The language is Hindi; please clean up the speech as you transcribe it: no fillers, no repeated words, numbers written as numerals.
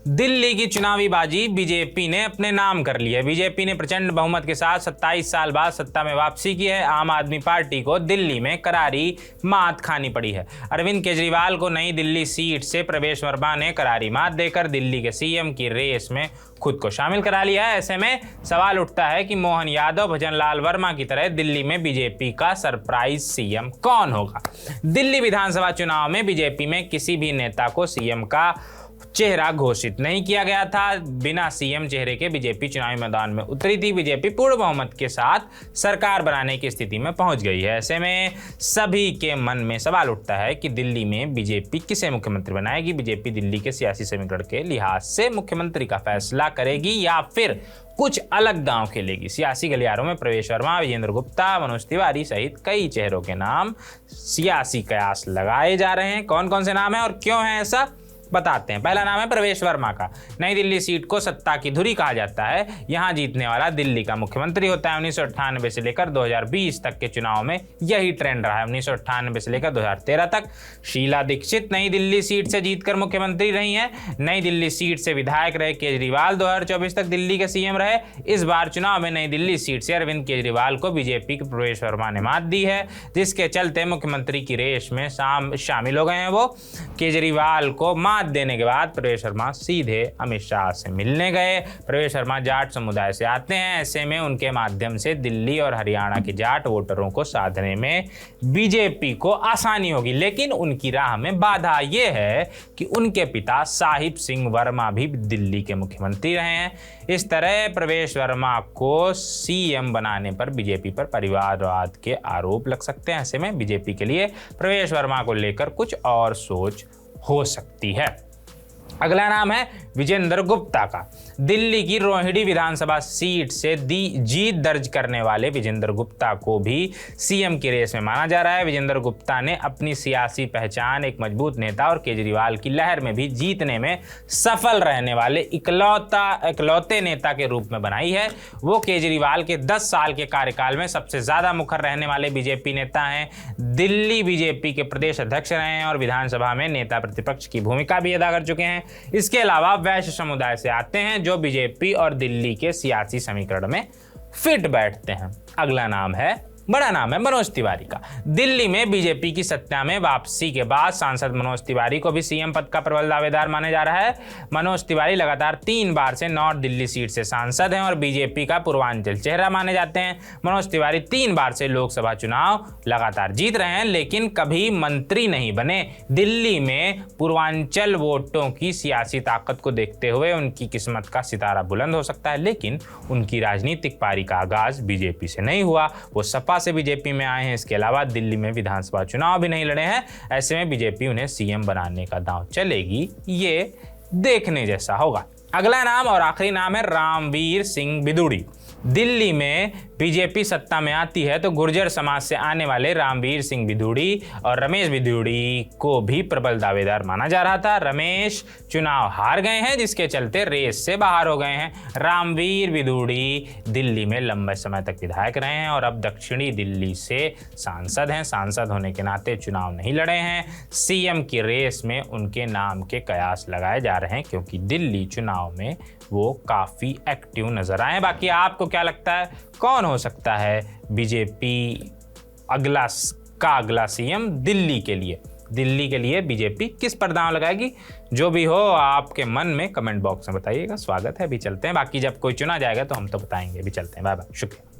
दिल्ली की चुनावी बाजी बीजेपी ने अपने नाम कर ली है। बीजेपी ने प्रचंड बहुमत के साथ 27 साल बाद सत्ता में वापसी की है। आम आदमी पार्टी को दिल्ली में करारी मात खानी पड़ी है। अरविंद केजरीवाल को नई दिल्ली सीट से प्रवेश वर्मा ने करारी मात देकर दिल्ली के सीएम की रेस में खुद को शामिल करा लिया है। ऐसे में सवाल उठता है कि मोहन यादव, भजन लाल वर्मा की तरह दिल्ली में बीजेपी का सरप्राइज सीएम कौन होगा। दिल्ली विधानसभा चुनाव में बीजेपी में किसी भी नेता को सीएम का चेहरा घोषित नहीं किया गया था। बिना सीएम चेहरे के बीजेपी चुनावी मैदान में उतरी थी। बीजेपी पूर्ण बहुमत के साथ सरकार बनाने की स्थिति में पहुंच गई है। ऐसे में सभी के मन में सवाल उठता है कि दिल्ली में बीजेपी किसे मुख्यमंत्री बनाएगी। बीजेपी दिल्ली के सियासी समीकरण के लिहाज से मुख्यमंत्री का फैसला करेगी या फिर कुछ अलग दांव खेलेगी। सियासी गलियारों में प्रवेश वर्मा, विजेंद्र गुप्ता, मनोज तिवारी सहित कई चेहरों के नाम सियासी कयास लगाए जा रहे हैं। कौन कौन से नाम है और क्यों है ऐसा बताते हैं। पहला नाम है प्रवेश वर्मा का। नई दिल्ली सीट को सत्ता की धुरी कहा जाता है। यहां जीतने वाला दिल्ली का मुख्यमंत्री होता है। 1998 से लेकर 2020 तक के चुनाव में यही ट्रेंड रहा है। 1998 से लेकर 2013 तक शीला दीक्षित नई दिल्ली सीट से जीतकर मुख्यमंत्री रही हैं। नई दिल्ली सीट से विधायक रहे केजरीवाल 2024 तक दिल्ली के सीएम रहे। इस बार चुनाव में नई दिल्ली सीट से अरविंद केजरीवाल को बीजेपी के प्रवेश वर्मा ने मात दी है, जिसके चलते मुख्यमंत्री की रेस में शामिल हो गए हैं। वो केजरीवाल को मात देने के बाद प्रवेश वर्मा सीधे अमित शाह से मिलने गए। प्रवेश वर्मा जाट समुदाय से आते हैं। ऐसे में उनके माध्यम से दिल्ली और हरियाणा के जाट वोटरों को साधने में बीजेपी को आसानी होगी। लेकिन उनकी राह में बाधा यह है कि उनके पिता साहिब सिंह वर्मा भी दिल्ली के मुख्यमंत्री रहे हैं। इस तरह प्रवेश वर्मा को सीएम बनाने पर बीजेपी पर परिवारवाद के आरोप लग सकते हैं। ऐसे में बीजेपी के लिए प्रवेश वर्मा को लेकर कुछ और सोच हो सकती है। अगला नाम है विजेंद्र गुप्ता का। दिल्ली की रोहिणी विधानसभा सीट से जीत दर्ज करने वाले विजेंद्र गुप्ता को भी सीएम की रेस में माना जा रहा है। विजेंद्र गुप्ता ने अपनी सियासी पहचान एक मजबूत नेता और केजरीवाल की लहर में भी जीतने में सफल रहने वाले इकलौते नेता के रूप में बनाई है। वो केजरीवाल के 10 साल के कार्यकाल में सबसे ज्यादा मुखर रहने वाले बीजेपी नेता हैं। दिल्ली बीजेपी के प्रदेश अध्यक्ष रहे हैं और विधानसभा में नेता प्रतिपक्ष की भूमिका भी अदा कर चुके हैं। इसके अलावा वैश्य समुदाय से आते हैं, जो बीजेपी और दिल्ली के सियासी समीकरण में फिट बैठते हैं। अगला नाम है बड़ा नाम है मनोज तिवारी का। दिल्ली में बीजेपी की सत्ता में वापसी के बाद सांसद मनोज तिवारी को भी सीएम पद का प्रबल दावेदार माना जा रहा है। मनोज तिवारी लगातार 3 बार से नॉर्थ दिल्ली सीट से सांसद हैं और बीजेपी का पूर्वांचल चेहरा माने जाते हैं। मनोज तिवारी 3 बार से लोकसभा चुनाव लगातार जीत रहे हैं, लेकिन कभी मंत्री नहीं बने। दिल्ली में पूर्वांचल वोटों की सियासी ताकत को देखते हुए उनकी किस्मत का सितारा बुलंद हो सकता है, लेकिन उनकी राजनीतिक पारी का आगाज बीजेपी से नहीं हुआ। वो सपा से बीजेपी में आए हैं। इसके अलावा दिल्ली में विधानसभा चुनाव भी नहीं लड़े हैं। ऐसे में बीजेपी उन्हें सीएम बनाने का दांव चलेगी, ये देखने जैसा होगा। अगला नाम और आखिरी नाम है रामवीर सिंह बिदूड़ी। दिल्ली में बीजेपी सत्ता में आती है तो गुर्जर समाज से आने वाले रामवीर सिंह बिदूड़ी और रमेश बिदूड़ी को भी प्रबल दावेदार माना जा रहा था। रमेश चुनाव हार गए हैं, जिसके चलते रेस से बाहर हो गए हैं। रामवीर बिदूड़ी दिल्ली में लंबे समय तक विधायक रहे हैं और अब दक्षिणी दिल्ली से सांसद हैं। सांसद होने के नाते चुनाव नहीं लड़े हैं। सीएम की रेस में उनके नाम के कयास लगाए जा रहे हैं, क्योंकि दिल्ली चुनाव में वो काफ़ी एक्टिव नजर आए। बाकी आपको क्या लगता है, कौन हो सकता है बीजेपी अगला सीएम दिल्ली के लिए? दिल्ली के लिए बीजेपी किस पर दांव लगाएगी? जो भी हो आपके मन में कमेंट बॉक्स में बताइएगा। स्वागत है। अभी चलते हैं, बाकी जब कोई चुना जाएगा तो हम तो बताएंगे। अभी चलते हैं, बाय बाय, शुक्रिया।